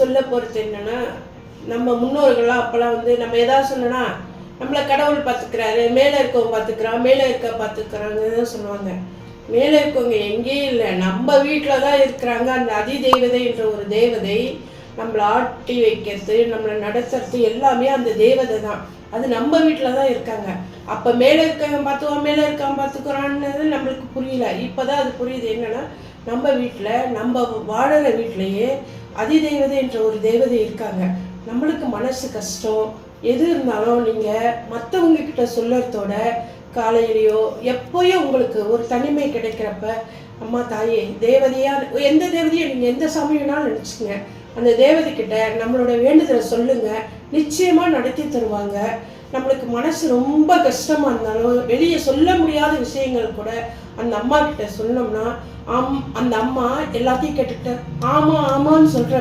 சொல்ல போகிறது என்னன்னா, நம்ம முன்னோர்கள்லாம் அப்போல்லாம் வந்து நம்ம எதாவது சொன்னோன்னா, நம்மளை கடவுள் பார்த்துக்கிறாரு, மேலே இருக்கவங்க பார்த்துக்கிறான், மேலே இருக்க பார்த்துக்கிறாங்கன்னு சொல்லுவாங்க. மேலே இருக்கவங்க எங்கேயும் இல்லை, நம்ம வீட்டில் தான் இருக்கிறாங்க. அந்த அதிதெய்வதை என்ற ஒரு தேவதை நம்மளை ஆட்டி வைக்கிறது, நம்மளை நடத்துறது எல்லாமே அந்த தேவதை தான். அது நம்ம வீட்டில் தான் இருக்காங்க. அப்போ மேலே இருக்கவன் பார்த்துக்குவான், மேலே இருக்கவன் பார்த்துக்குறான்னு நம்மளுக்கு புரியல. இப்போ தான் அது புரியுது. என்னென்னா, நம்ம வீட்டில் நம்ம வாழற வீட்டிலையே அதிதெய்வதை என்ற ஒரு தேவதை இருக்காங்க. நம்மளுக்கு மனசு கஷ்டம் எது இருந்தாலும் நீங்கள் மற்றவங்க கிட்ட சொல்லுறதோட காலையிலையோ எப்போயோ உங்களுக்கு ஒரு தனிமை கிடைக்கிறப்ப, அம்மா தாயே தேவதையாக எந்த தேவதையை நீங்கள் எந்த சமயம்னாலும் நினச்சிங்க, அந்த தேவதைக்கிட்ட நம்மளோட வேண்டுதலை சொல்லுங்கள், நிச்சயமாக நடத்தி தருவாங்க. நம்மளுக்கு மனசு ரொம்ப கஷ்டமாக இருந்தாலும் வெளியே சொல்ல முடியாத விஷயங்கள் கூட அந்த அம்மா கிட்ட சொன்னோம்னா அந்த அம்மா எல்லாத்தையும் கேட்டுக்கிட்டு ஆமாம் ஆமான்னு சொல்கிற